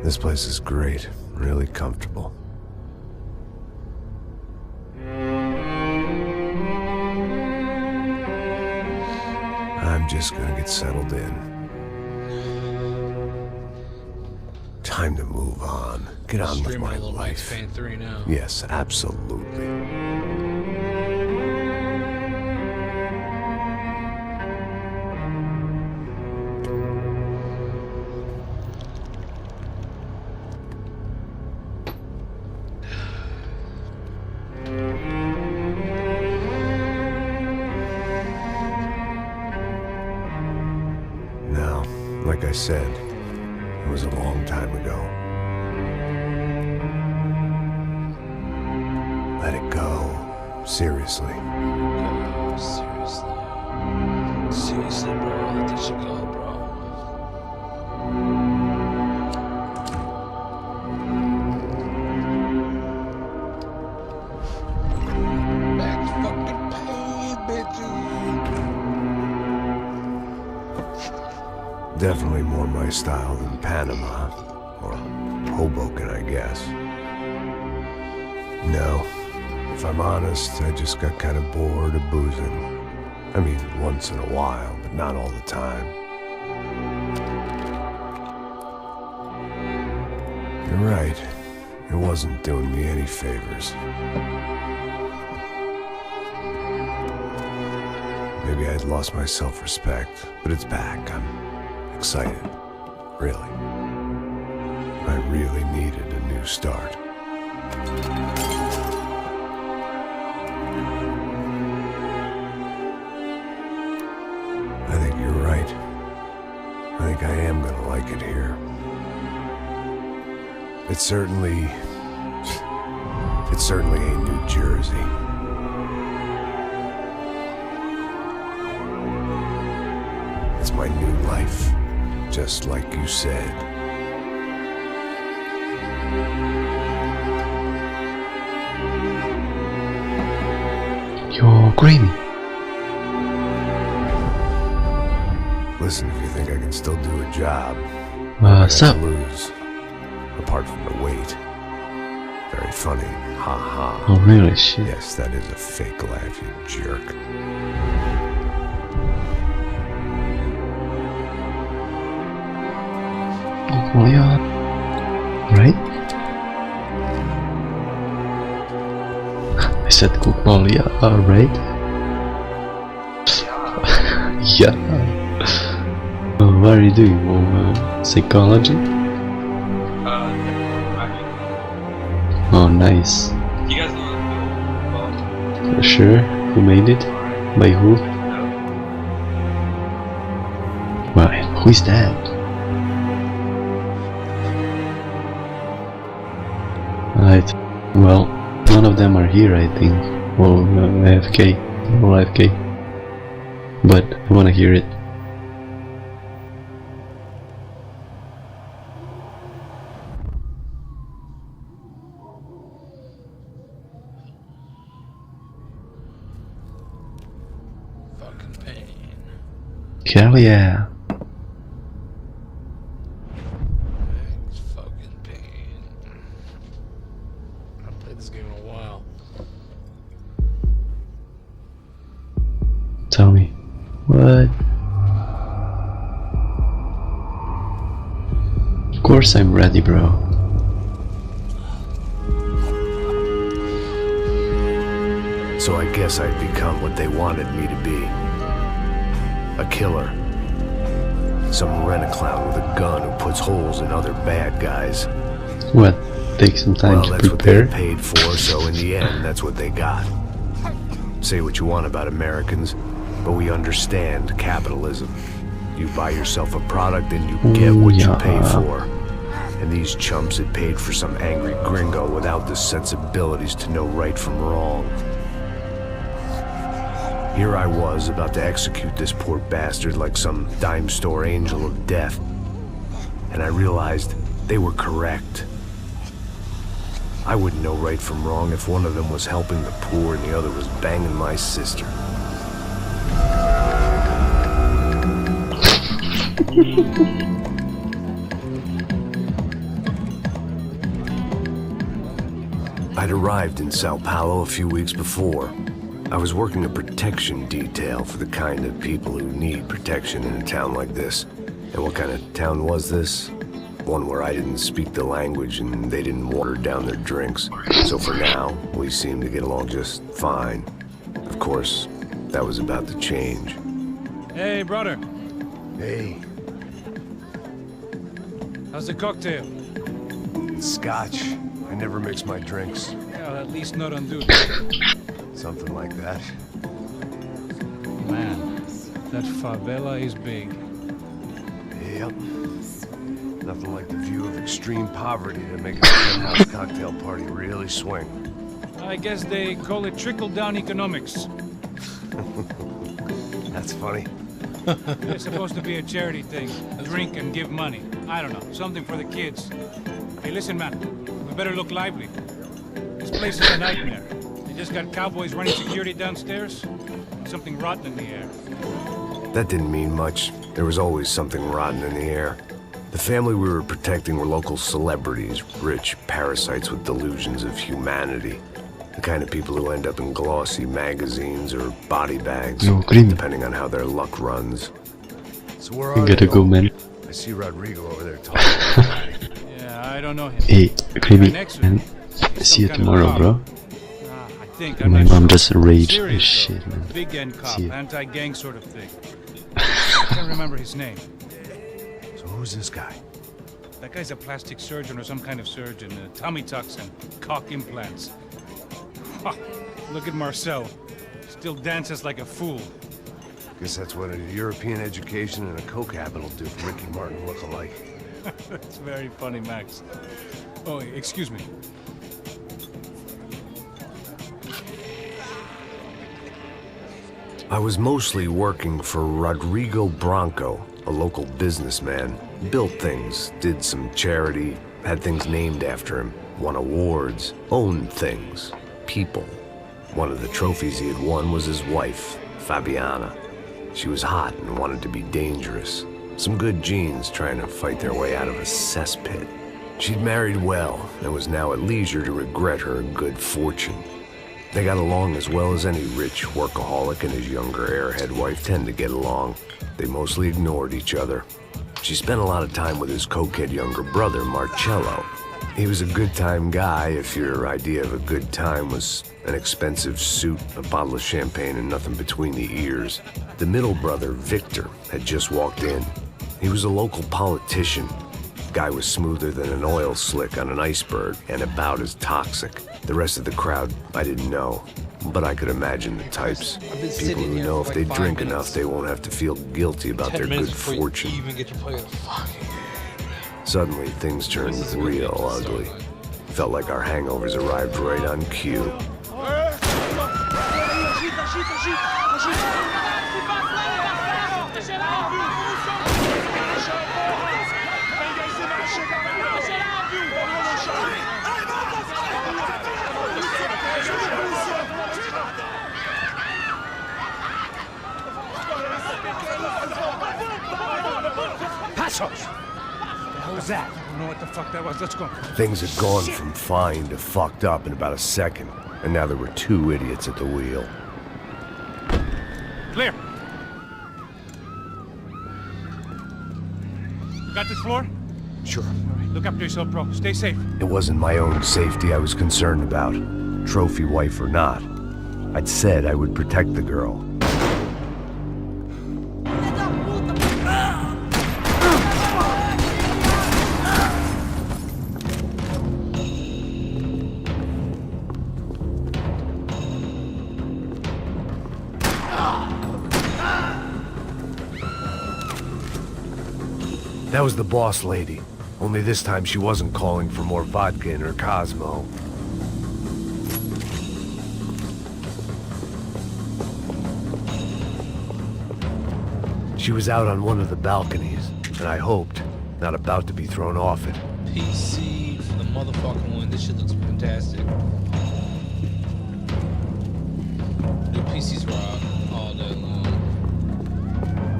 This place is great, really comfortable. I'm just gonna get settled in. Time to move on. Get on with my life. Payne 3 now. Yes, absolutely. Now, like I said, it was a long time ago. Let it go. Seriously. Seriously. Seriously, bro. Let this shit go, bro. Back fucking Payne, bitches. Definitely more my style than Panama. Or Hoboken, I guess. No. If I'm honest, I just got kind of bored of boozing. I mean, once in a while, but not all the time. You're right. It wasn't doing me any favors. Maybe I'd lost my self-respect, but it's back. I'm excited. Really. I really needed a new start. I think you're right. I think I am gonna like it here. It's certainly ain't New Jersey. It's my new life, just like you said. You're creamy. Listen, if you think I can still do a job, What's I up? got to lose. Apart from the weight. Very funny. Ha ha. Oh really? Shit. Yes, that is a fake laugh, you jerk. Well, yeah. Right? I said Kukbal, yeah, right? Yeah. What are you doing? Psychology? Oh, nice. You guys know For sure. Who made it? By who? Why? Who is that? Right. Well, none of them are here, I think. Well, AFK. All AFK. But I wanna hear it. Fucking Payne. Hell yeah. It's fucking Payne. I've played this game in a while. Tell me. What? Of course I'm ready, bro. So I guess I'd become what they wanted me to be. A killer. Some rent-a-clown with a gun who puts holes in other bad guys. What? Take some time Well, to that's what they prepare? paid for, so in the end, that's what they got. Say what you want about Americans, but we understand capitalism. You buy yourself a product and you get what you pay for. And these chumps had paid for some angry gringo without the sensibilities to know right from wrong. Here I was, about to execute this poor bastard like some dime store angel of death. And I realized they were correct. I wouldn't know right from wrong if one of them was helping the poor and the other was banging my sister. I'd arrived in Sao Paulo a few weeks before. I was working a protection detail for the kind of people who need protection in a town like this. And what kind of town was this? One where I didn't speak the language and they didn't water down their drinks. So for now, we seemed to get along just fine. Of course, that was about to change. Hey, brother. Hey, How's the cocktail? Scotch. I never mix my drinks. Well, at least not on duty. Something like that. Man, that favela is big. Yep. Nothing like the view of extreme poverty to make a penthouse cocktail party really swing. I guess they call it trickle-down economics. That's funny. It's supposed to be a charity thing. Drink and give money. I don't know, something for the kids. Hey, listen, man. We better look lively. This place is a nightmare. They just got cowboys running security downstairs. Something rotten in the air. That didn't mean much. There was always something rotten in the air. The family we were protecting were local celebrities, rich parasites with delusions of humanity. The kind of people who end up in glossy magazines or body bags, No, cream. depending on how their luck runs. So where You are gotta they go, all? man. I see Rodrigo over there talking. Yeah, I don't know him. Hey, creamy, Next to man. him, he's See you some kind of tomorrow, cop. bro. I think. My not mom sure. just raged Serious, as shit, though. man. Big end cop, See ya. anti-gang sort of thing. I can't remember his name. So who's this guy? That guy's a plastic surgeon or some kind of surgeon. Tummy tucks and cock implants. Ha, look at Marcel. Still dances like a fool. Guess that's what a European education and a coke habit will do for Ricky Martin look-alike. That's very funny, Max. Oh, excuse me. I was mostly working for Rodrigo Branco, a local businessman. Built things, did some charity, had things named after him, won awards, owned things, people. One of the trophies he had won was his wife, Fabiana. She was hot and wanted to be dangerous. Some good genes trying to fight their way out of a cesspit. She'd married well and was now at leisure to regret her good fortune. They got along as well as any rich workaholic and his younger airhead wife tend to get along. They mostly ignored each other. She spent a lot of time with his cokehead younger brother, Marcello. He was a good-time guy if your idea of a good time was an expensive suit, a bottle of champagne, and nothing between the ears. The middle brother, Victor, had just walked in. He was a local politician. Guy was smoother than an oil slick on an iceberg and about as toxic. The rest of the crowd, I didn't know, but I could imagine the types. People who know if they drink enough, they won't have to feel guilty about their good fortune. You even get to play the fucking game. Suddenly, things turned real ugly. Felt like our hangovers arrived right on cue. What the hell was that? I don't know what the fuck that was. Let's go. Things had gone from fine to fucked up in about a second, and now there were two idiots at the wheel. Clear. Got this floor? Sure. All right, look after yourself, bro. Stay safe. It wasn't my own safety I was concerned about, trophy wife or not. I'd said I would protect the girl. That was the boss lady. Only this time she wasn't calling for more vodka in her Cosmo. She was out on one of the balconies, and I hoped, not about to be thrown off it. PC for the motherfucking one. This shit looks fantastic. New PCs rock all day long.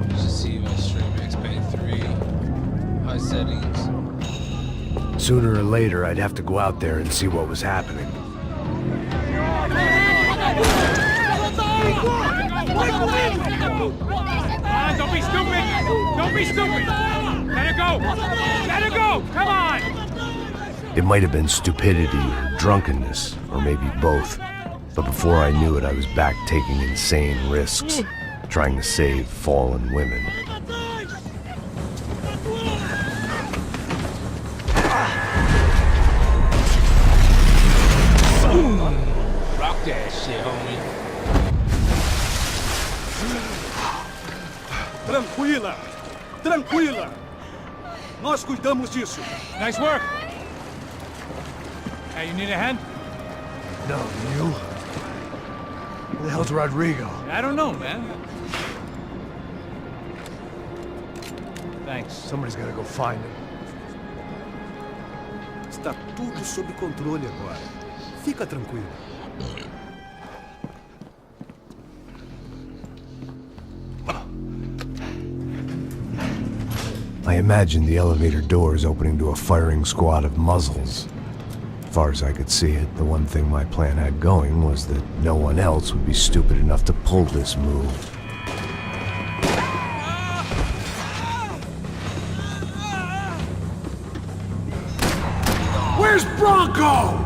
You should see my stream X-Band 3. High settings. Sooner or later, I'd have to go out there and see what was happening. Don't be stupid! Don't be stupid! Let her go! Let her go! Come on! It might have been stupidity or drunkenness, or maybe both. But before I knew it, I was back taking insane risks, trying to save fallen women. Rock that shit, homie. Tranquila! Tranquila! Nós cuidamos disso. Nice work! Hey, you need a hand? No, you? Who the hell's Rodrigo? I don't know, man. Thanks. Somebody's gotta go find him. Está tudo sob controle agora. Fica tranquilo. I imagined the elevator doors opening to a firing squad of muzzles. As far as I could see it, the one thing my plan had going was that no one else would be stupid enough to pull this move. Where's Bronco?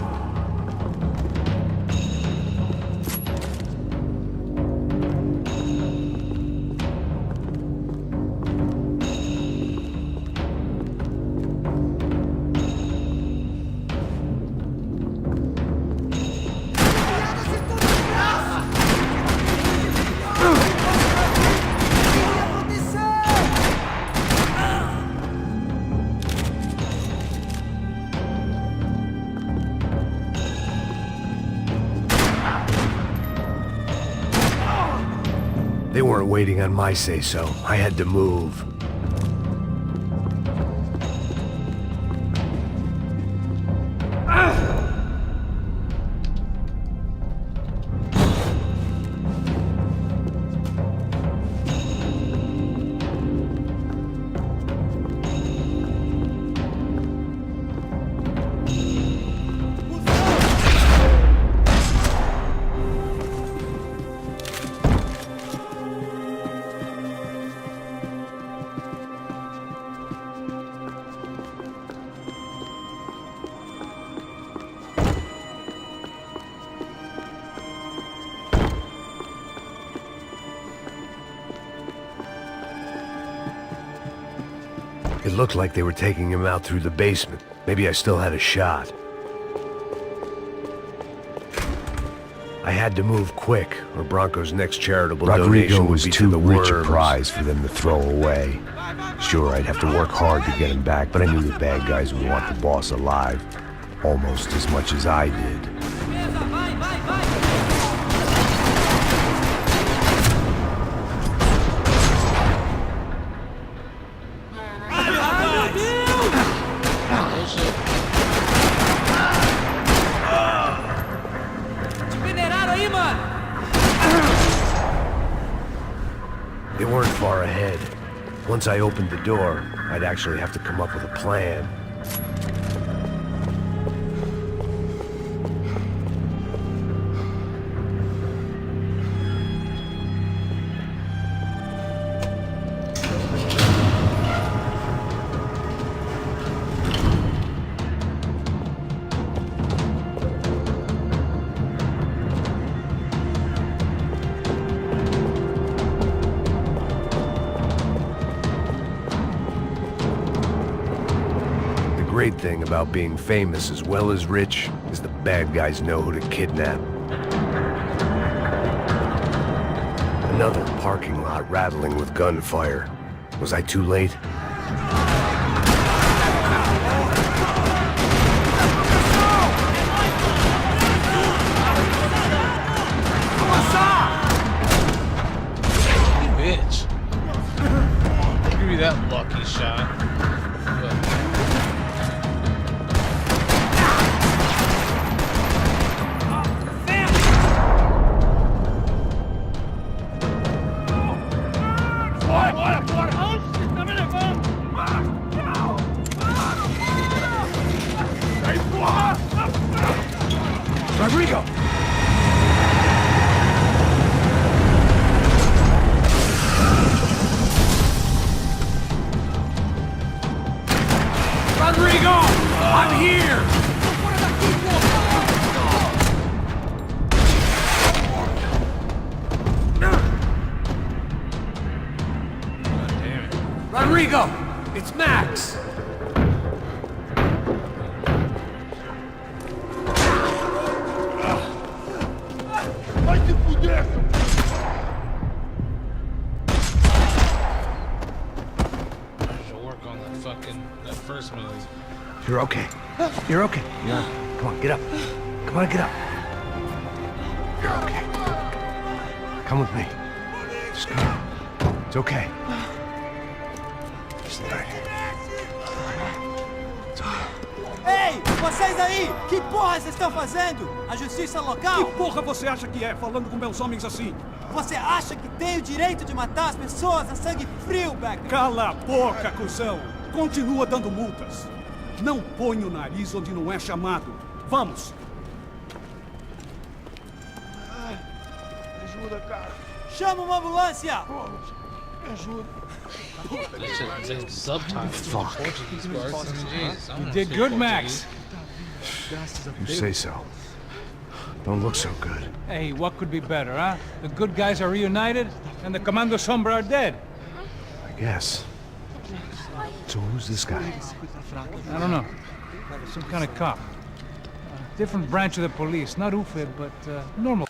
They weren't waiting on my say-so. I had to move. It looked like they were taking him out through the basement. Maybe I still had a shot. I had to move quick, or Bronco's next charitable donation would be too rich a prize for them to throw away. Sure, I'd have to work hard to get him back, but I knew the bad guys would want the boss alive, almost as much as I did. They weren't far ahead. Once I opened the door, I'd actually have to come up with a plan. The great thing about being famous as well as rich is the bad guys know who to kidnap. Another parking lot rattling with gunfire. Was I too late? Bitch. Give me that lucky shot. Rodrigo! I'm here! Rodrigo! It's Max! That first move. You're okay. You're okay. Come on, get up. Come on, get up. You're okay. Come with me. Just come on. It's okay. Just right here. It's okay. Ei, vocês aí! Que porra vocês estão fazendo? A justiça local? Que porra você acha que é, falando com meus homens assim? Você acha que tem o direito de matar as pessoas a sangue frio, Becker? Cala a boca, cuzão! Continua dando multas. Não põe o nariz onde não é chamado. Vamos! Ajuda, cara. Chama uma ambulância! Me ajuda. There's subtitles in Portuguese, bro. Jesus, I You don't did speak good, Max. You say so. Don't look so good. Hey, what could be better, huh? The good guys are reunited, and the Commando Sombra are dead. I guess. So who's this guy? I don't know. Some kind of cop. Different branch of the police. Not UFID, but normal.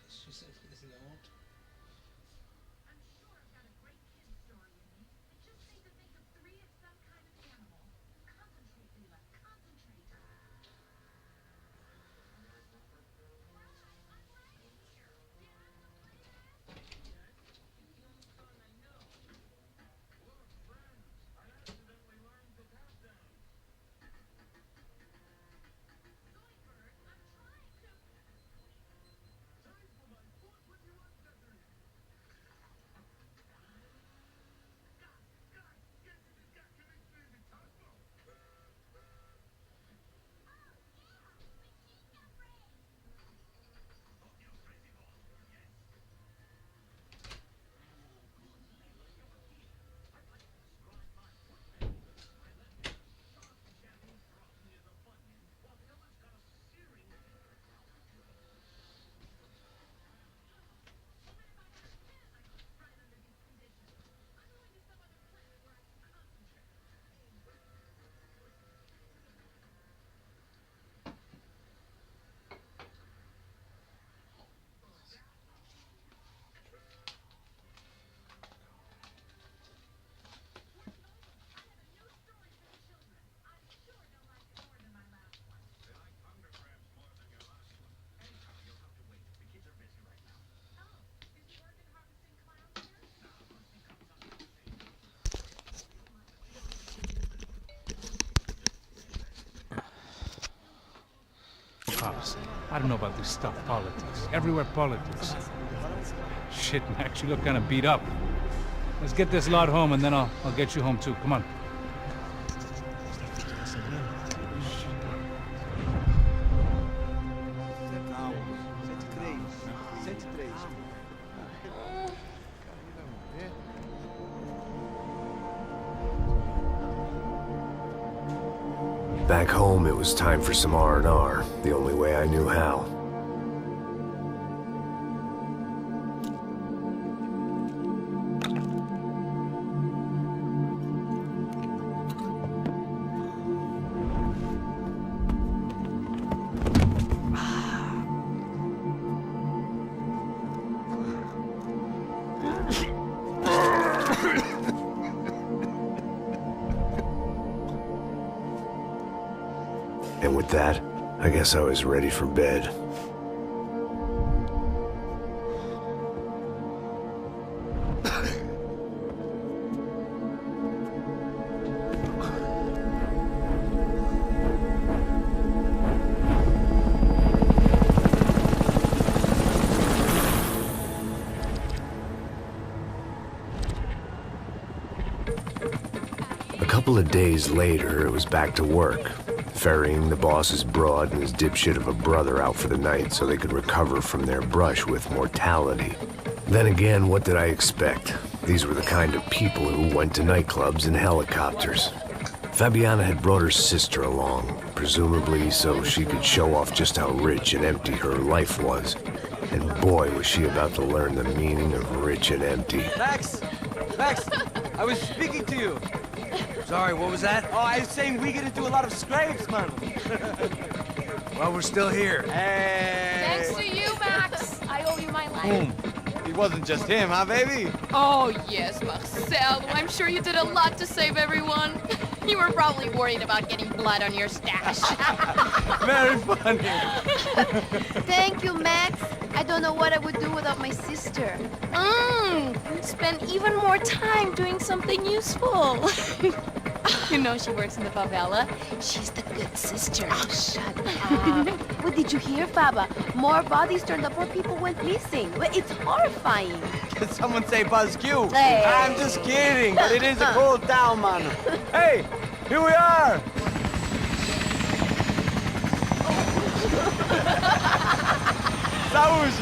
She said he's not. cops. I don't know about this stuff, politics. Everywhere politics. Shit, Max, you look kind of beat up. Let's get this lot home and then I'll get you home too. Come on. Back home, it was time for some R&R, the only way I knew how. And with that, I guess I was ready for bed. A couple of days later, it was back to work. Ferrying the boss's broad and his dipshit of a brother out for the night so they could recover from their brush with mortality. Then again, what did I expect? These were the kind of people who went to nightclubs in helicopters. Fabiana had brought her sister along, presumably so she could show off just how rich and empty her life was. And boy, was she about to learn the meaning of rich and empty. Max! Max! I was speaking to you. Sorry, what was that? Oh, I was saying we get into a lot of scrapes, man. Well, we're still here. Hey! Thanks to you, Max. I owe you my life. Boom. It wasn't just him, huh, baby? Oh, yes, Marcel. I'm sure you did a lot to save everyone. You were probably worried about getting blood on your stash. Very funny. Thank you, Max. I don't know what I would do without my sister. Spend even more time doing something useful. You know she works in the favela. She's the good sister. Oh, shut up. What did you hear, Faba? More bodies turned up where people went missing. It's horrifying. Did someone say Buzz Q? Hey. I'm just kidding, but it is a cool town, man. Hey, here we are. Saúde!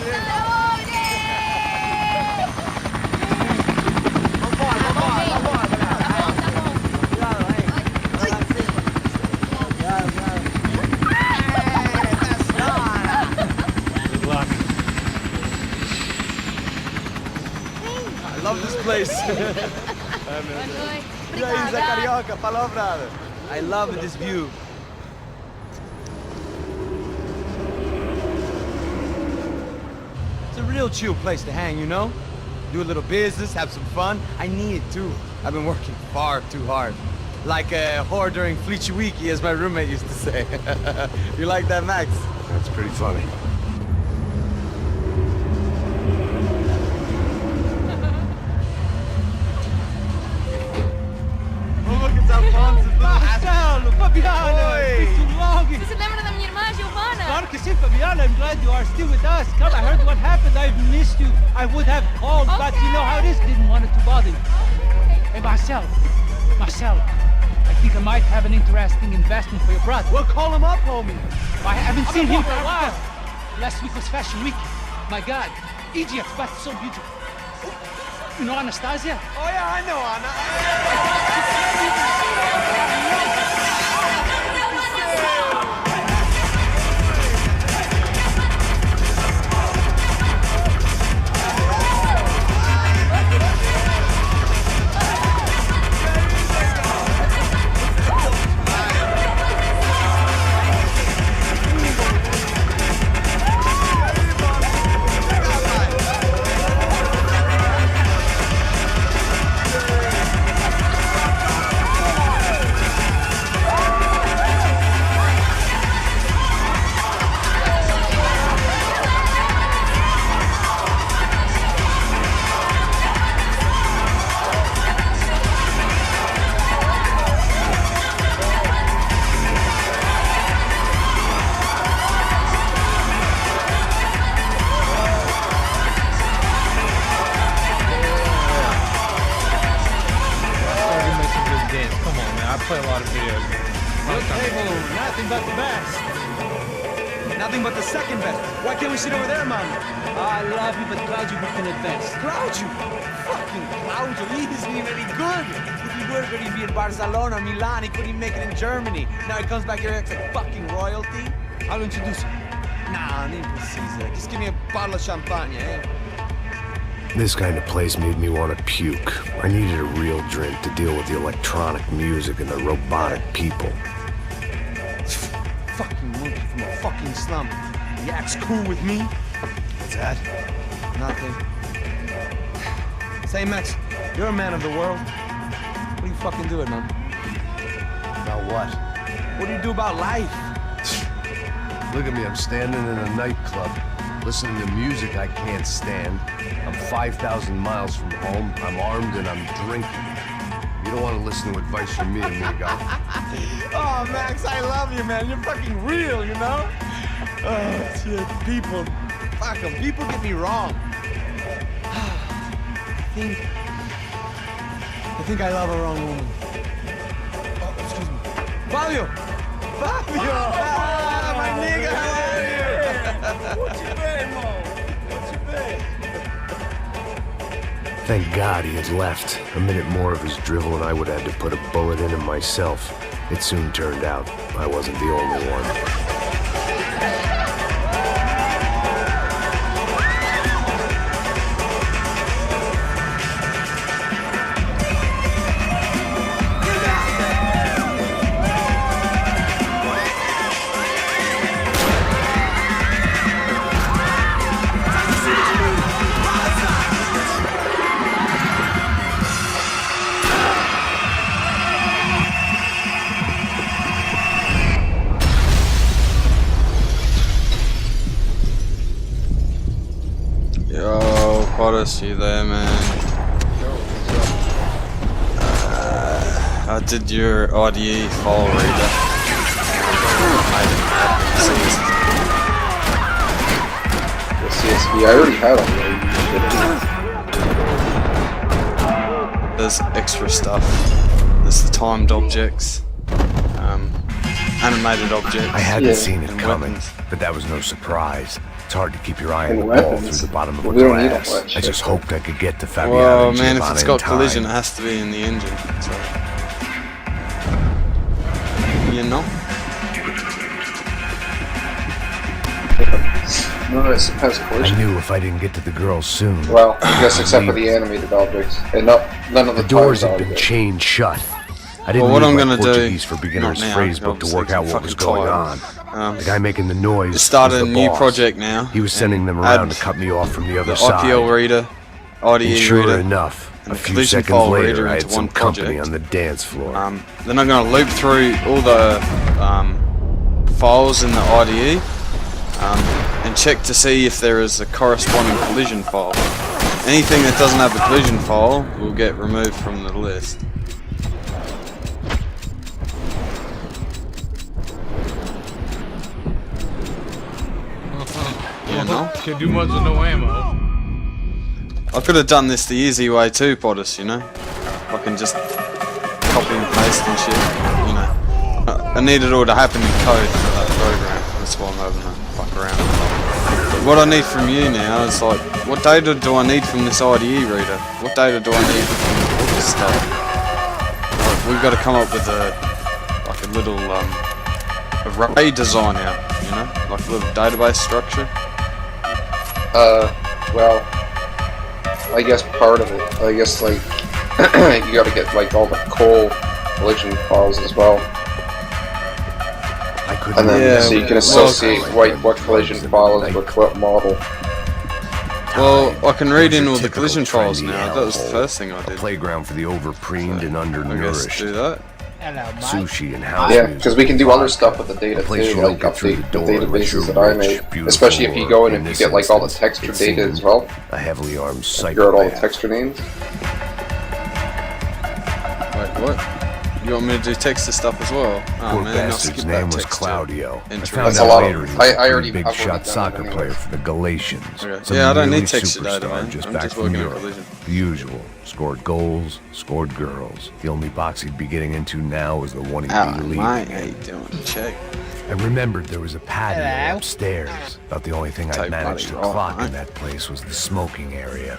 I love this place. E aí, Zé Carioca, falou, brother. I love this view. It's a real chill place to hang, you know? Do a little business, have some fun. I need it too. I've been working far too hard. Like a whore during Fleechy Weeky, as my roommate used to say. You like that, Max? That's pretty funny. Marcelo, Fabiana, it's too long. Você se lembra da minha irmã, Giovanna? Claro que sim, Fabiana. I'm glad you are still with us. Come, I heard what happened. I've missed you. I would have called, but you know how it is. Didn't want it to bother you. Hey, Marcel, I think I might have an interesting investment for your brother. Well, call him up, homie. I haven't seen him for a while. Last week was Fashion Week. My God, Egypt, but so beautiful. You know Anastasia? Oh, yeah, I know, Anna. Nothing but the second best. Why can't we sit over there, man? I love you, but Claudio booked in advance. Claudio? Fucking Claudio, he isn't even any good. If he were good, he'd be in Barcelona, Milan. He couldn't even make it in Germany. Now he comes back here acts like fucking royalty. I'll introduce you. Nah, need precisa. Just give me a bottle of champagne, eh? This kind of place made me want to puke. I needed a real drink to deal with the electronic music and the robotic people. Fucking monkey from a fucking slum. He acts cool with me. What's that? Nothing. Say, Max, you're a man of the world. What do you fucking do it, man? About what? What do you do about life? Look at me, I'm standing in a nightclub, listening to music I can't stand. I'm 5,000 miles from home, I'm armed and I'm drinking. You don't want to listen to advice from me, amigo. Oh, Max, I love you, man. You're fucking real, you know? Oh, shit, people. Fuck 'em. People get me wrong. I think I love a wrong woman. Oh, excuse me. Fabio! Fabio! Ah, my nigga, how are you? What you been, Mo? What you been? Thank God he had left. A minute more of his drivel and I would have had to put a bullet in him myself. It soon turned out I wasn't the only one. Potus, you there, man? I did your IDE file reader. The CSV, I already had it. There's extra stuff. There's the timed objects, animated objects. I hadn't seen it and coming, weapons. but that was no surprise. It's hard to keep your eye on And the ball weapons. through the bottom of a We don't need glass. all that I just shit. hoped I could get to Fabiano Well, and man, if Giovanna it's in got time. collision, it has to be in the engine. So. You know? No, it has I collision. knew if I didn't get to the girls soon. Well, I guess I'd except for leave. the animated objects. And none of the The doors timed had been objects. chained shut. I didn't Well, what need I'm my gonna do- Portuguese for beginners not now, phrase book to obviously, work out I'm what was fucking going on. tired. The guy making the noise Just started was a the new boss. project now. He was sending them and around add to cut me off from the other the side. IPL reader, IDE And sure reader, enough, and a the few collision seconds file later, reader I into had some one company project. on the dance floor. Then I'm going to loop through all the files in the IDE and check to see if there is a corresponding collision file. Anything that doesn't have a collision file will get removed from the list. You know? Can't do much with no ammo. I could have done this the easy way too, Potus, you know? I can just copy and paste and shit, you know. I need it all to happen in code for that program. That's why I'm having to fuck around. But what I need from you now is like, what data do I need from this IDE reader? What data do I need from all this stuff? Like, we've got to come up with a little array designer, you know? Like a little database structure. Well, I guess part of it. I guess, like, you gotta get, like, all the collision files as well. I couldn't And then, Yeah, so you can well, associate what collision file is with what model. Well, I can read in all the Typical collision files trendy now. That was the hellhole. first thing I A did. playground for the overpreened and I guess undernourished. do that. Hello, mate. Sushi and house Yeah, music. because we can do other stuff with the data place too, you don't like get through update the the door unless you're databases that I rich, made. beautiful, Especially if you go in or and in you this get like all the instance, texture it's data even as well. A heavily armed Figure out all the psychopath. texture names. Wait, what? You want me to do texture stuff as well? Oh Poor man, I'll bastard's skip name that was texture. Claudio. I Entry. found That's a out lot of- later he was I a already- big I've already shot done soccer that player anyway. for the Galatians. Okay. Some Yeah, I don't really need texture data, superstar man. just I'm back just from working on Europe. collision. The usual. Scored goals, scored girls. The only box he'd be getting into now was the one he'd Ah, be leaving. mate, how you doing? Check. I remembered there was a patio Hello. upstairs. About the only thing I'd Type managed to bloody clock right. in that place was the smoking area.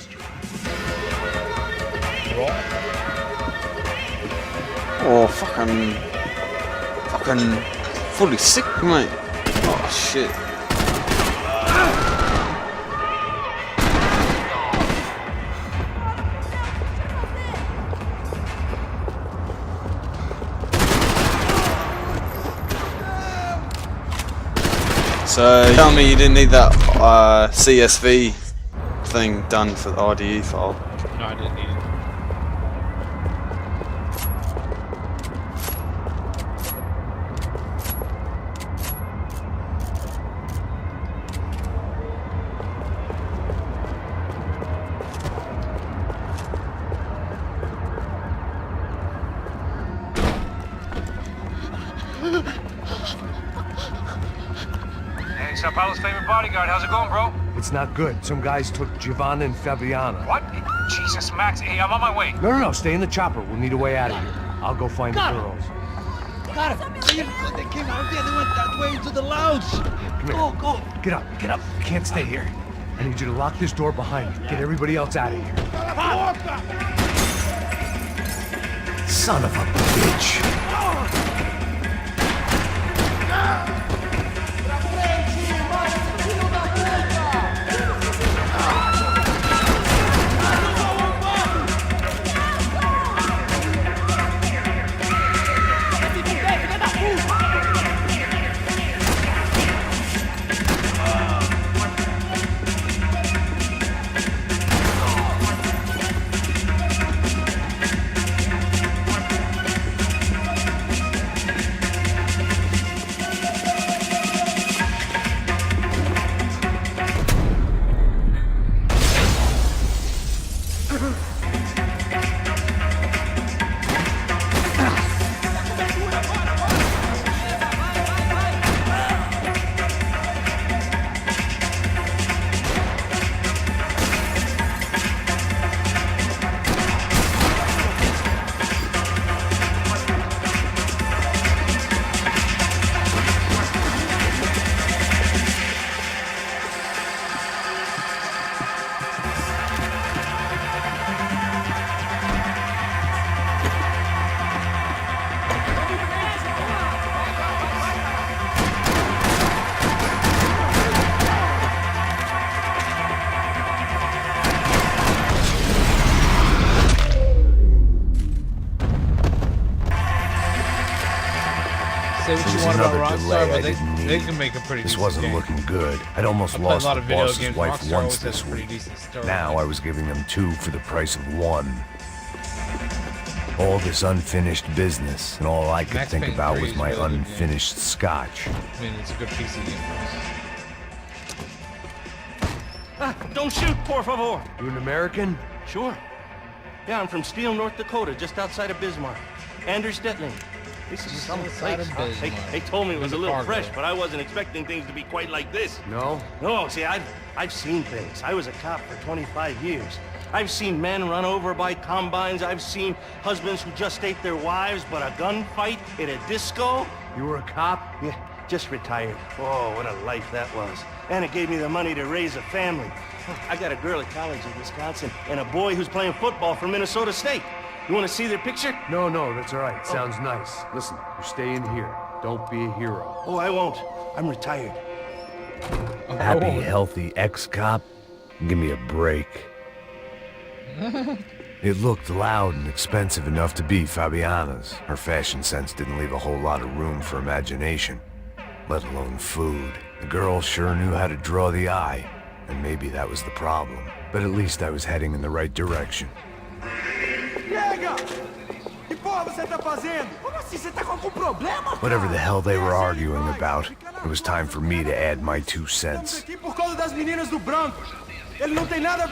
Oh, fucking fully sick, mate. Oh shit. So, tell me you didn't need that CSV thing done for the RDE file. No, I didn't need it. Hey, Sao Paulo's favorite bodyguard. How's it going, bro? It's not good. Some guys took Giovanna and Fabiana. What? Jesus, Max. Hey, I'm on my way. No, stay in the chopper. We'll need a way out of here. I'll go find the girls. Cara, they came out there. They went that way to the lounge. Come here. Go. Get up. You can't stay here. I need you to lock this door behind you. Get everybody else out of here. Son of a bitch. Say what you want about Rockstar, but they can make a pretty This decent wasn't game. looking good. I'd almost I play a lost lot the of video boss's games. wife Rockstar once always has this a pretty week. decent story. Now I was giving them 2 for the price of 1. All this unfinished business, and all I could Max think Payne about 3 was is my really good game. unfinished scotch. I mean, it's a good PC game for us. Don't shoot, por favor. You an American? Sure. Yeah, I'm from Steele, North Dakota, just outside of Bismarck. Andrew Stetling. This is some outside place. of Huh? Bismarck. They told me it was a little Fargo. fresh, but I wasn't expecting things to be quite like this. No? No, see, I've seen things. I was a cop for 25 years. I've seen men run over by combines. I've seen husbands who just ate their wives, but a gunfight at a disco? You were a cop? Yeah, just retired. Oh, what a life that was. And it gave me the money to raise a family. I got a girl at college in Wisconsin and a boy who's playing football for Minnesota State. You want to see their picture? No, that's all right. Sounds nice. Listen, you stay in here. Don't be a hero. Oh, I won't. I'm retired. Happy, healthy ex-cop? Give me a break. It looked loud and expensive enough to be Fabiana's. Her fashion sense didn't leave a whole lot of room for imagination, let alone food. The girl sure knew how to draw the eye, and maybe that was the problem. But at least I was heading in the right direction. Whatever the hell they were arguing about, it was time for me to add my 2 cents. Por causa das meninas do branco. Ele não tem nada.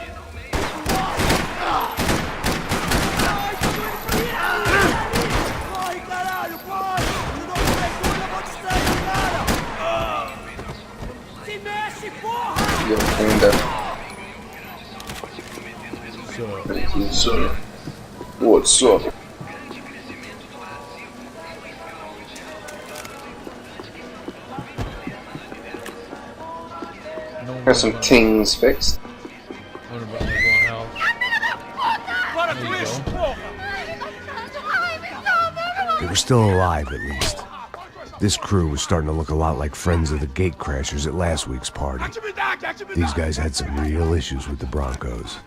Corre, caralho, corre! Se não tiver cura, eu vou te estragar, cara! Se mexe, porra! Yo, Panda. What's up? Got some tings fixed. They were still alive, at least. This crew was starting to look a lot like friends of the gatecrashers at last week's party. These guys had some real issues with the Broncos.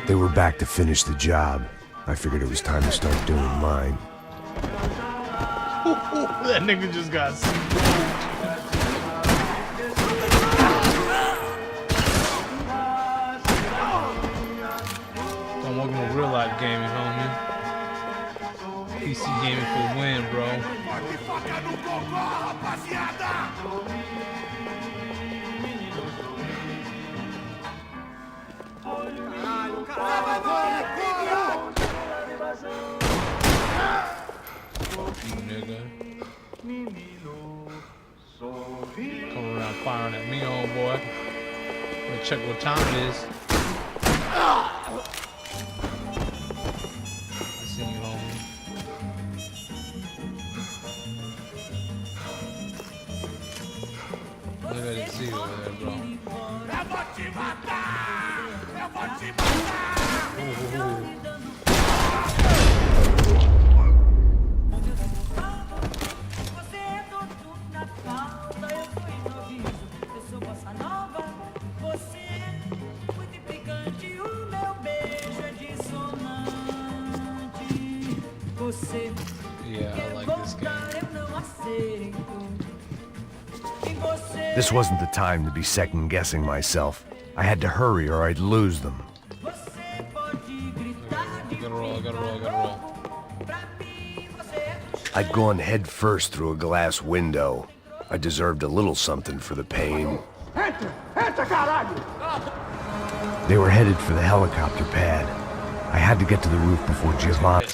They were back to finish the job. I figured it was time to start doing mine. That nigga just got I'm welcome to real life gaming, homie. PC gaming for the win, bro. Nigga. Come around firing at me, old boy. Let's check what time it is. I see you, homie. Look at it, see over there, bro. Ooh. Yeah, I like this game. This wasn't the time to be second-guessing myself. I had to hurry or I'd lose them. I gotta roll. I'd gone head first through a glass window. I deserved a little something for the pain. They were headed for the helicopter pad. I had to get to the roof before Giovanni.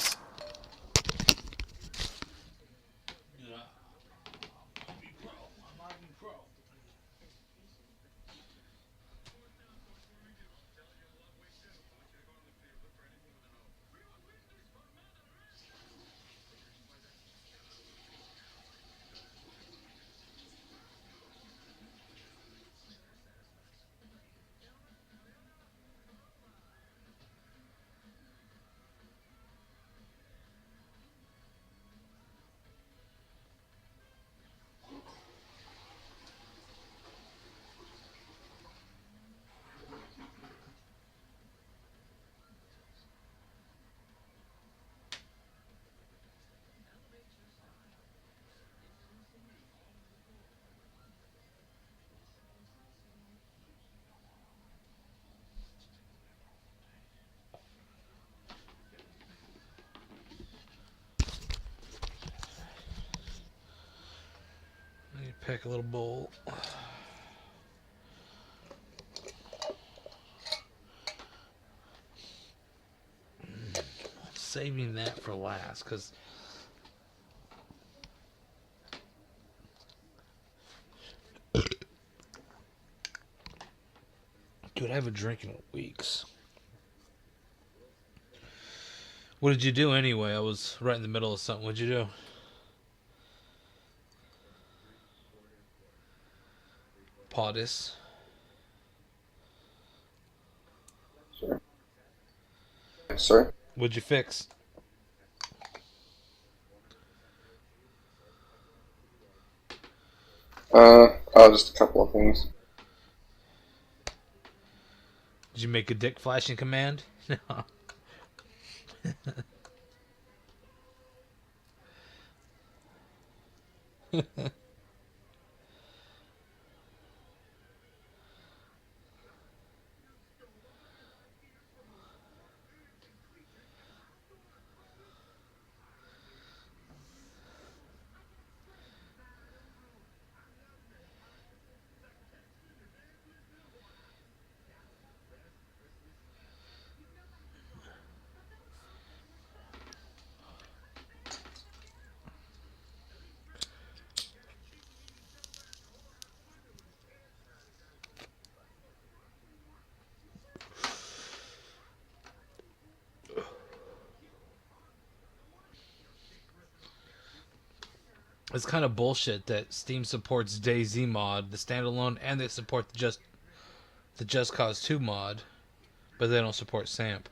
Pick a little bowl. Saving that for last, because dude, I haven't drinking in weeks. What did you do anyway? I was right in the middle of something. What'd you do? POTUS. Sure. Sir? What'd you fix? Just a couple of things. Did you make a dick flashing command? No. It's kind of bullshit that Steam supports DayZ mod, the standalone, and they support the Just Cause 2 mod, but they don't support SAMP.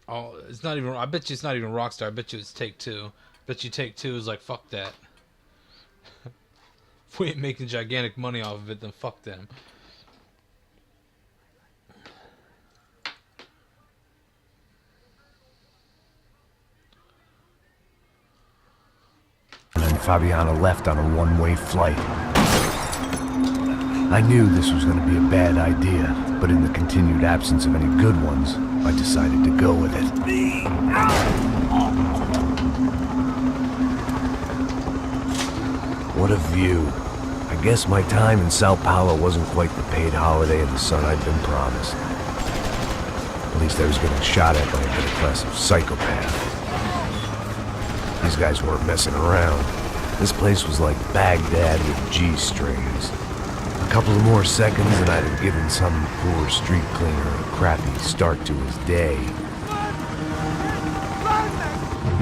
Oh, it's not even. I bet you it's not even Rockstar. I bet you it's Take-Two. I bet you Take-Two is like, fuck that. If we ain't making gigantic money off of it, then fuck them. And then Fabiana left on a one-way flight. I knew this was going to be a bad idea, but in the continued absence of any good ones, I decided to go with it. What a view. I guess my time in Sao Paulo wasn't quite the paid holiday in the sun I'd been promised. At least I was getting shot at by a middle-class psychopath. These guys weren't messing around. This place was like Baghdad with G-strings. A couple of more seconds and I'd have given some poor street cleaner a crappy start to his day.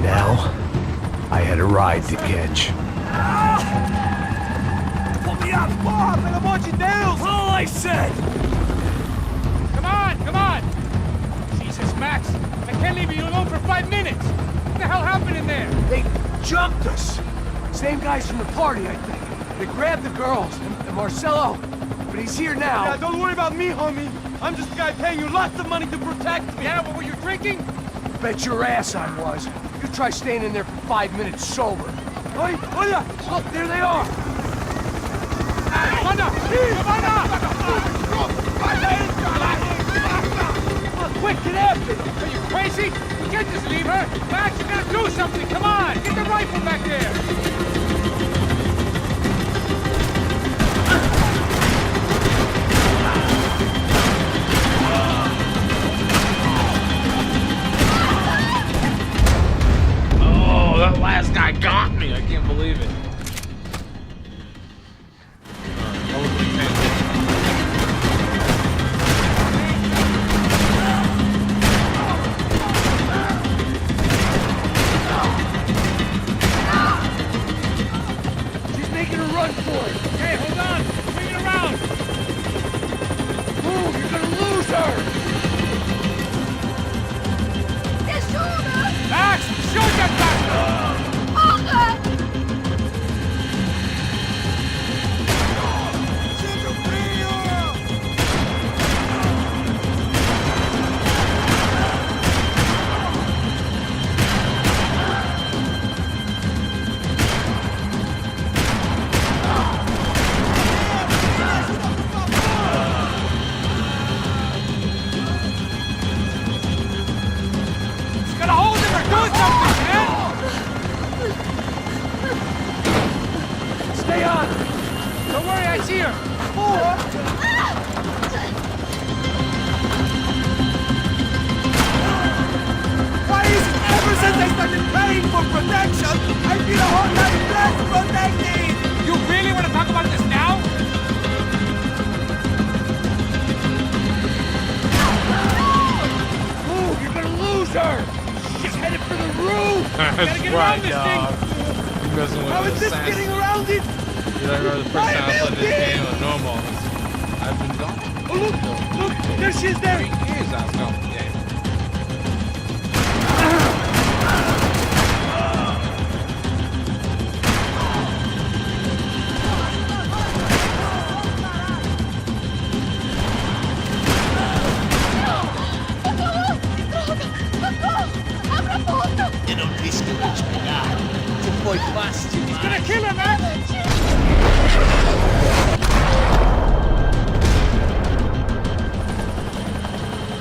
Now, I had a ride to catch. Put me up, Bob, and I'm watching nails! All I said! Come on! Jesus, Max, I can't leave you alone for 5 minutes! What the hell happened in there? They jumped us. Same guys from the party, I think. They grabbed the girls and Marcelo, but he's here now. Yeah, don't worry about me, homie. I'm just a guy paying you lots of money to protect me. Yeah, but were you drinking? Bet your ass I was. You try staying in there for 5 minutes sober. Oi, look, there they are. Quick, get after them! Are you crazy? You can't just leave her! Max, you gotta do something! Come on! Get the rifle back there! Oh, that last guy got me! I can't believe it. Run for it! Hey, hold on! Bring it around! Move! You're gonna lose her! Max! Shoot that bastard! Stay on! Don't worry, I see her! Why is it ever since I started paying for protection, I feel a whole lot less protected? You really want to talk about this now? Move! You're gonna lose her! She's headed for the roof! Gotta get around this thing! How is this getting around it? You don't remember the first time I played this game on normal. I've been gone. Oh, look! There she is there! 3 years I was gone from the game. E non rischio di spiegare. Se poi basti. He's gonna kill him, man!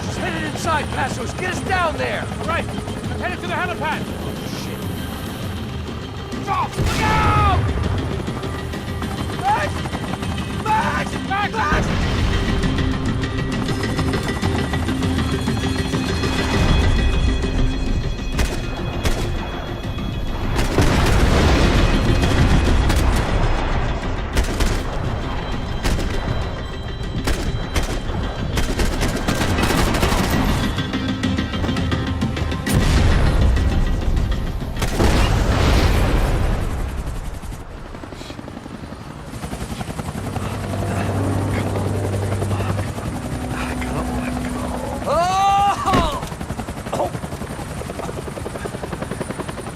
She's headed inside, Passos. Get us down there! All right, I'm headed to the helipad. Shit. Stop! Look out! Max! Max! Max!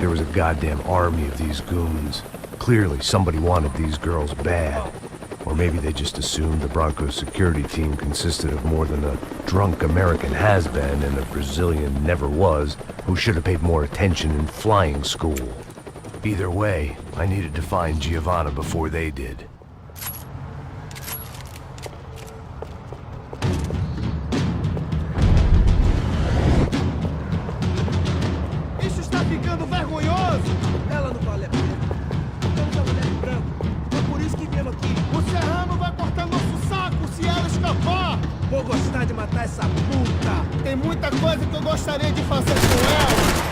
there was a goddamn army of these goons. Clearly, somebody wanted these girls bad. Or maybe they just assumed the Broncos security team consisted of more than a drunk American has-been and a Brazilian never was who should have paid more attention in flying school. Either way, I needed to find Giovanna before they did. Isso está ficando vergonhoso! Ela não vale a pena. Estamos a mulher em branco. É por isso que viemos aqui. O Serrano vai cortar nosso saco se ela escapar! Vou gostar de matar essa puta! Tem muita coisa que eu gostaria de fazer com ela!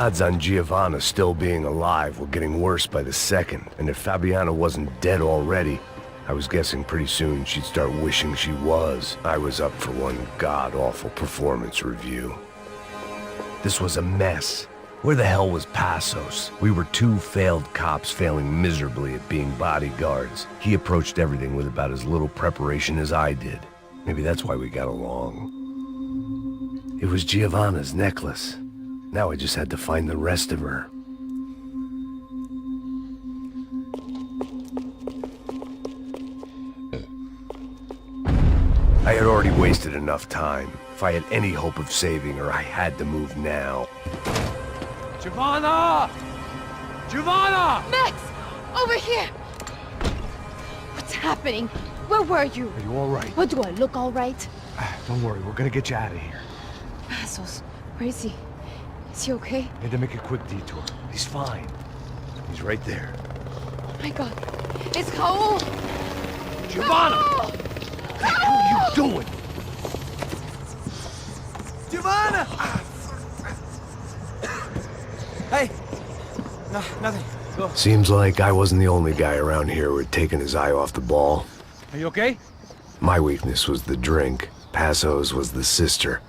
odds on Giovanna still being alive were getting worse by the second, and if Fabiana wasn't dead already, I was guessing pretty soon she'd start wishing she was. I was up for one god-awful performance review. This was a mess. Where the hell was Passos? We were two failed cops failing miserably at being bodyguards. He approached everything with about as little preparation as I did. Maybe that's why we got along. It was Giovanna's necklace. Now I just had to find the rest of her. I had already wasted enough time. If I had any hope of saving her, I had to move now. Giovanna! Giovanna! Max! Over here! What's happening? Where were you? Are you all right? What, do I look all right? Don't worry, we're gonna get you out of here. Passos, where is he? Is he okay? Had to make a quick detour. He's fine. He's right there. Oh my god. It's Raul! Giovanna! Raul! What the hell are you doing? Giovanna! Hey! No, nothing. Go. Seems like I wasn't the only guy around here who had taken his eye off the ball. Are you okay? My weakness was the drink. Passos was the sister.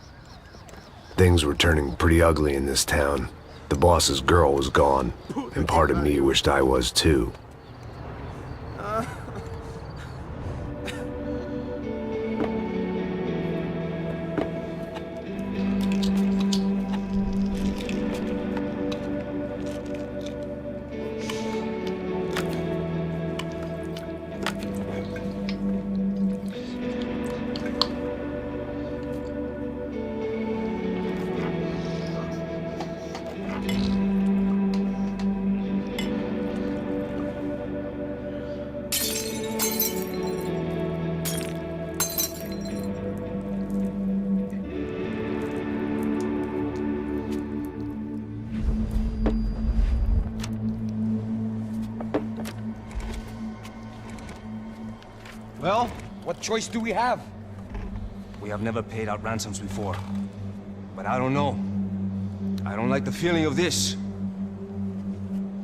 Things were turning pretty ugly in this town. The boss's girl was gone, and part of me wished I was too. Well, what choice do we have? We have never paid out ransoms before. But I don't know. I don't like the feeling of this.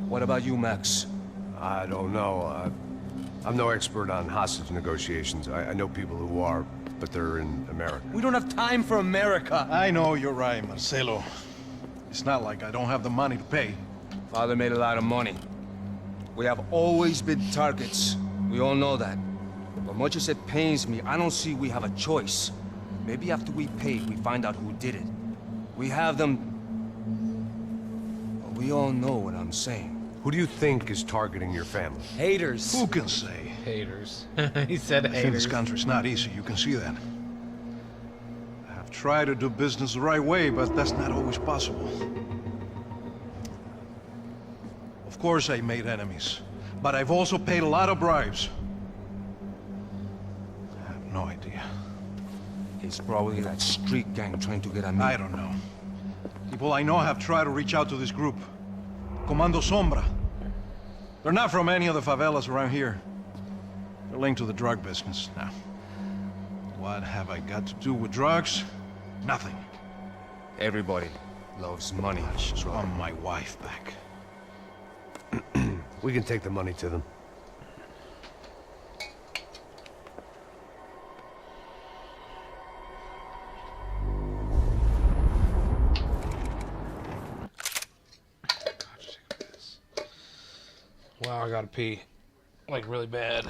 What about you, Max? I don't know. I'm no expert on hostage negotiations. I know people who are, but they're in America. We don't have time for America. I know you're right, Marcelo. It's not like I don't have the money to pay. Father made a lot of money. We have always been targets. We all know that. But much as it pains me, I don't see we have a choice. Maybe after we pay, we find out who did it. We have them... But we all know what I'm saying. Who do you think is targeting your family? Haters. Who can say? Haters. He said I think haters. this country's not easy, you can see that. I have tried to do business the right way, but that's not always possible. Of course I made enemies, but I've also paid a lot of bribes. I have no idea. It's probably that street gang trying to get at me. I don't know. People I know have tried to reach out to this group. Comando Sombra. They're not from any of the favelas around here. They're linked to the drug business. Now, what have I got to do with drugs? Nothing. Everybody loves money. I just want my wife back. We can take the money to them. Wow, I gotta pee. Like, really bad.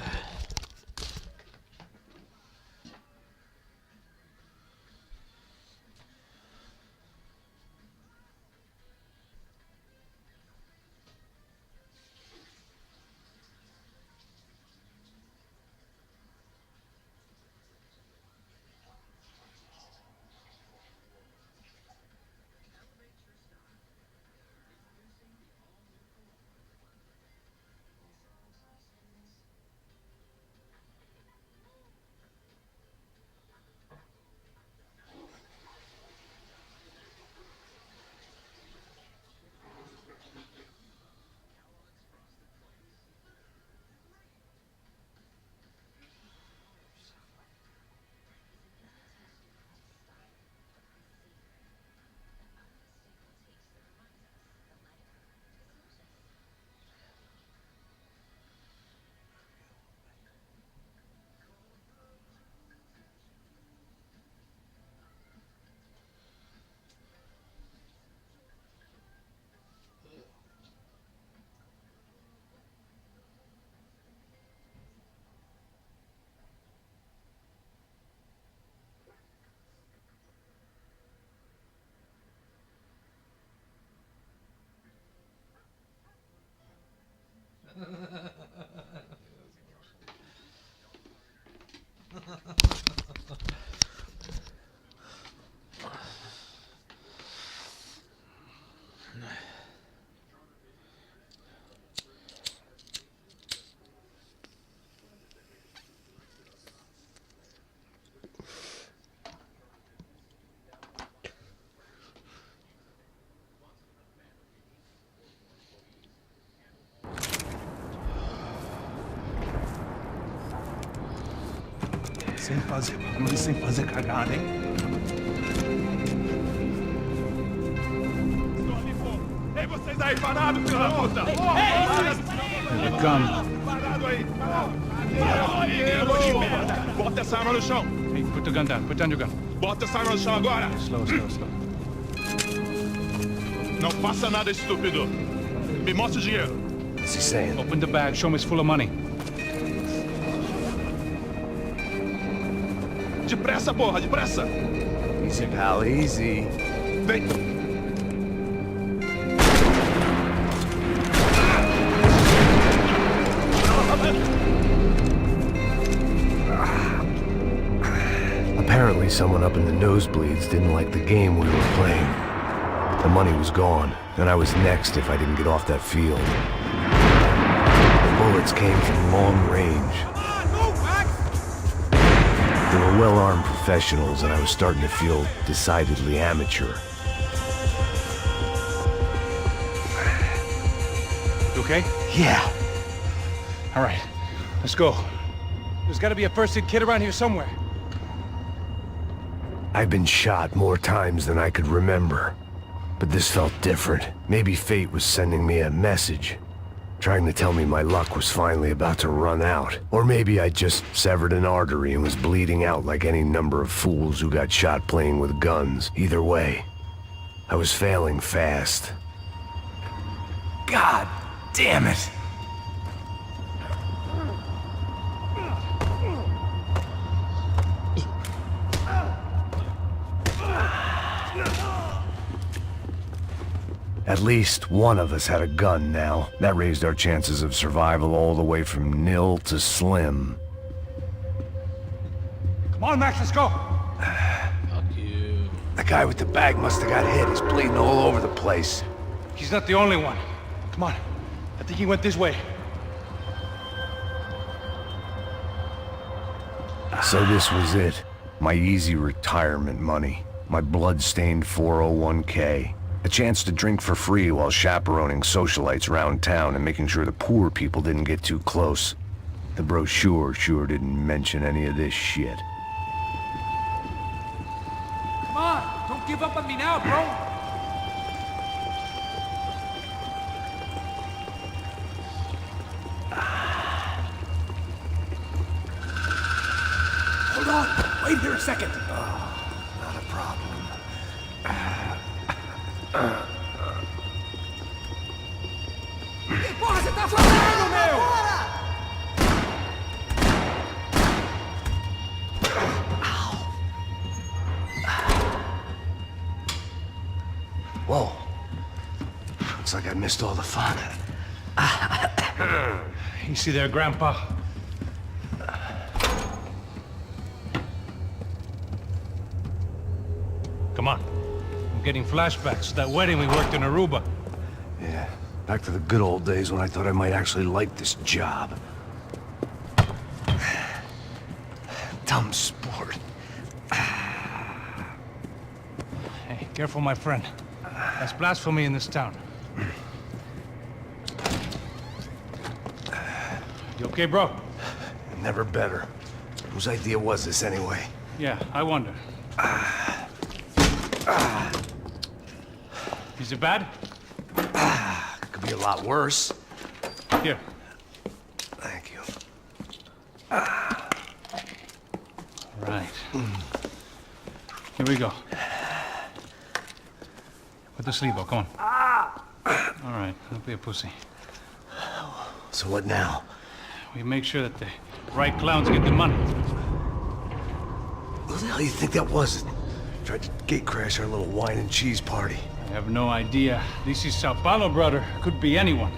Sem fazer cagada, hein? Ei, vocês aí parados, filha da puta! The gun. Parado aí! Bota essa arma no chão! Hey, put the gun down. Put down your gun. Bota essa arma no chão agora! Slow, slow, slow. Não faça nada, estúpido! Me mostre o dinheiro! What's he saying? Open the bag. Show me it's full of money. Depressa, porra, depressa! Easy, pal, easy. Vem! Apparently someone up in the nosebleeds didn't like the game we were playing. The money was gone, and I was next if I didn't get off that field. The bullets came from long range. They were well-armed professionals, and I was starting to feel decidedly amateur. You okay? Yeah. All right. Let's go. There's got to be a first-aid kit around here somewhere. I've been shot more times than I could remember. But this felt different. Maybe fate was sending me a message, trying to tell me my luck was finally about to run out. Or maybe I just severed an artery and was bleeding out like any number of fools who got shot playing with guns. Either way, I was failing fast. God damn it! At least one of us had a gun now. That raised our chances of survival all the way from nil to slim. Come on, Max, let's go. Fuck you. The guy with the bag must have got hit. He's bleeding all over the place. He's not the only one. Come on. I think he went this way. So this was it. My easy retirement money. My blood-stained 401k. A chance to drink for free while chaperoning socialites around town and making sure the poor people didn't get too close. The brochure sure didn't mention any of this shit. Come on, don't give up on me now, bro. Hold on! Wait here a second! Not a problem. Que porra você tá fazendo, meu? Whoa. Looks like I missed all the fun. You see there, Grandpa? Come on. I'm getting flashbacks to that wedding we worked in Aruba. Yeah, back to the good old days when I thought I might actually like this job. Dumb sport. Hey, careful, my friend. That's blasphemy in this town. You okay, bro? Never better. Whose idea was this anyway? Yeah, I wonder. Is it bad? Could be a lot worse. Here. Thank you. Right. Here we go. Put the sleeve on, come on. All right, don't be a pussy. So what now? We make sure that the right clowns get the money. Who the hell do you think that was? Tried to gate crash our little wine and cheese party. I have no idea. This is Sao Paulo, brother. Could be anyone.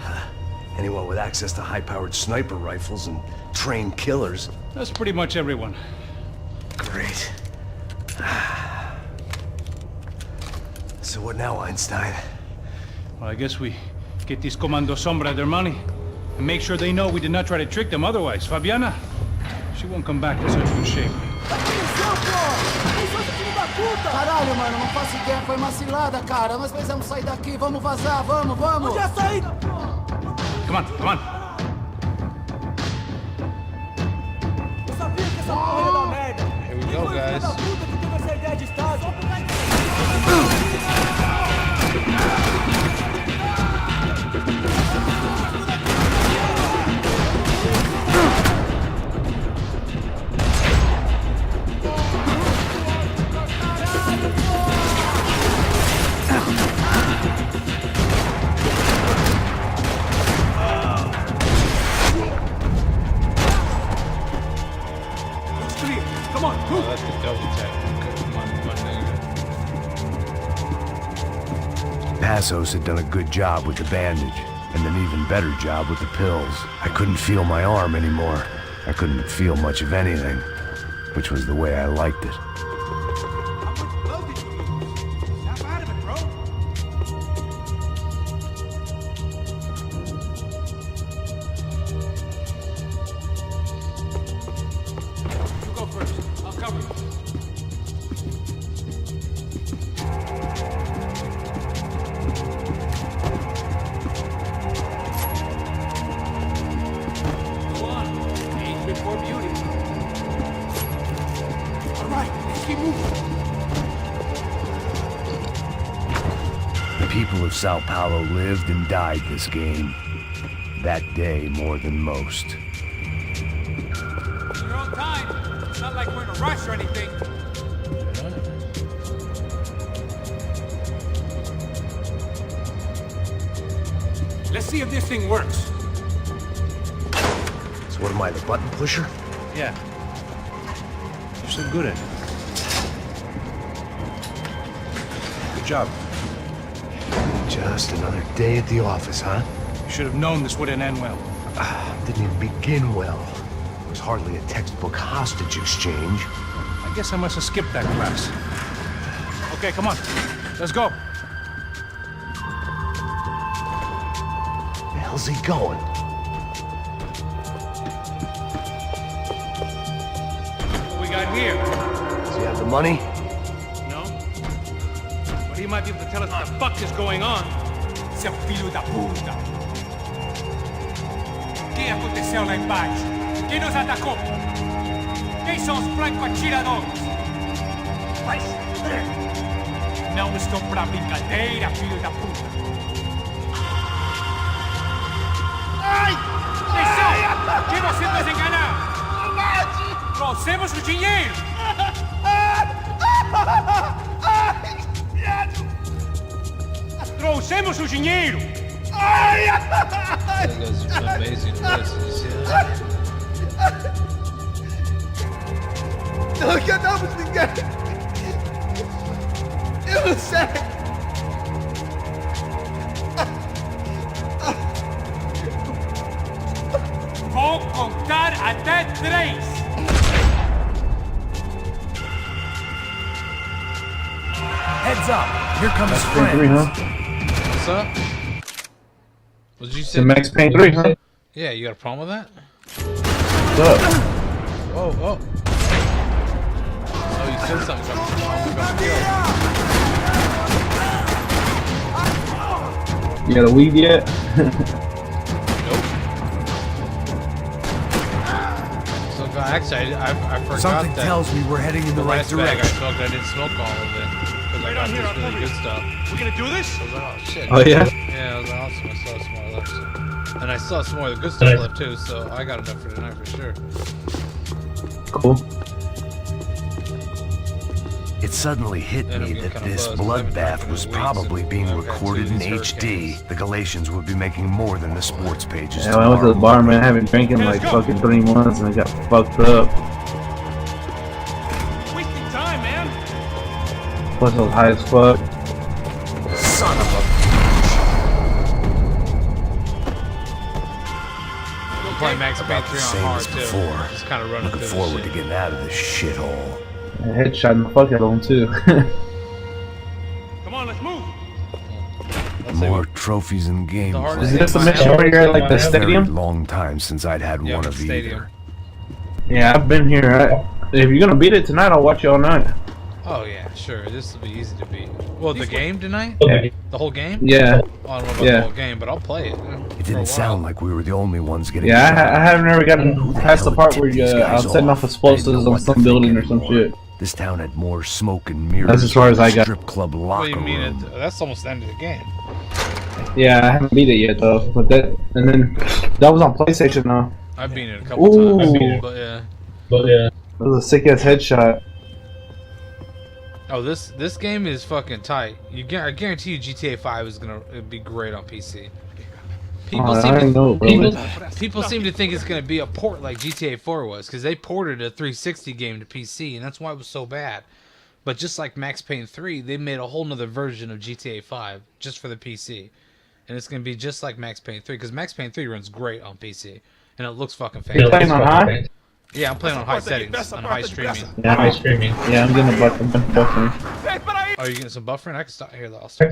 Anyone with access to high-powered sniper rifles and trained killers. That's pretty much everyone. Great. So what now, Einstein? Well, I guess we get these Comando Sombra their money and make sure they know we did not try to trick them otherwise. Fabiana, she won't come back in such good shape. Caralho, mano, não faço ideia, foi uma cilada, cara. Nós precisamos sair daqui, vamos vazar, vamos, vamos! Onde é a saída? Come on, come on. Eu sabia que essa porra ia dar merda. Here we go, guys. Puta que teve essa ideia de estádio. Oh, that's the double tap. Come on, nigga. Passos had done a good job with the bandage, and an even better job with the pills. I couldn't feel my arm anymore. I couldn't feel much of anything, which was the way I liked it. The people of Sao Paulo lived and died this game. That day more than most. Your own time. It's not like we're in a rush or anything. Let's see if this thing works. So what am I, the button pusher? Yeah. You're so good at it. Good job. Just another day at the office, huh? You should have known this wouldn't end well. Didn't even begin well. It was hardly a textbook hostage exchange. I guess I must have skipped that class. Okay, come on. Let's go. Where the hell's he going? What we got here? Does he have the money? No? But he might be able to tell us what the fuck is going on. Seu filho da puta! O que aconteceu lá embaixo? Quem nos atacou? Quem são os franco-atiradores? Mas... não estou pra brincadeira, filho da puta! Ai! Quem são? Quem você nos enganar? Trouxemos o dinheiro! Trouxemos o dinheiro! That guy's amazing voice. Did you see that? Não enganamos ninguém! Eu não sei! Vou contar até 3! Heads up! Here comes his Payne 3, friends. huh? What's up? What did you The say? Max Payne 3, huh? Yeah, you got a problem with that? What's up? Whoa, whoa. Oh, you said something. You got a weed yet? Nope. So, actually, I forgot Something that. tells me we're heading in the right last bag I direction. smoked, I didn't smoke all of it. Because I got this really good stuff. We're gonna do this? I was like, oh shit. Oh, yeah? Yeah, I was like, awesome. I still have some more left. So. And I still have some more of the good stuff left too, so I got enough for tonight for sure. Cool. It suddenly hit Then I'm me getting that kinda this buzzed. I haven't bloodbath drank in was weeks, probably and being I've had two recorded of in these HD. hurricanes. The Galatians would be making more than the sports pages Yeah, when I went to the tomorrow. bar, man, I haven't drank in like fucking 3 months and I got fucked up. Wasting time, man! Plus I was high as fuck. Son of a... playing Max Payne 3 on Same hard as too. before. Just kind of running Looking through forward the to shit. getting out of this shithole. Headshot the fuck out of him too. Come on, let's move. More trophies and games. Is this the mission where you're at like the It's a very stadium? long time since I'd had Yeah, one the of stadium. either. Yeah, I've been here. If you're gonna beat it tonight, I'll watch you all night. Oh yeah, sure. This will be easy to beat. Well, the game tonight? Okay. The whole game? Yeah. Oh, I don't know about Yeah. the whole game, but I'll play it. It didn't sound like we were the only ones getting Yeah, shot. I haven't ever gotten Who the past the hell part tipped where these I'm guys setting off? off explosives I didn't know on what to some think building or some anymore. shit. This town had more smoke and mirrors. That's as far as than I a got. Strip club What locker do you mean? room. That's almost the end of the game. Yeah, I haven't beat it yet though. But that, and then that was on PlayStation though. I've beaten it a couple Ooh. times, but yeah. That was a sick ass headshot. Oh, this game is fucking tight. I guarantee you, GTA 5 is gonna be great on PC. I didn't know, really. People seem to think it's gonna be a port like GTA 4 was, because they ported a 360 game to PC, and that's why it was so bad. But just like Max Payne 3, they made a whole nother version of GTA 5 just for the PC, and it's gonna be just like Max Payne 3, because Max Payne 3 runs great on PC, and it looks fucking You're fantastic. playing on high? Yeah, I'm playing on high settings, on high streaming. Yeah, high streaming. Yeah, I'm getting a buffering. Oh, you getting some buffering? I can start here. I'll start.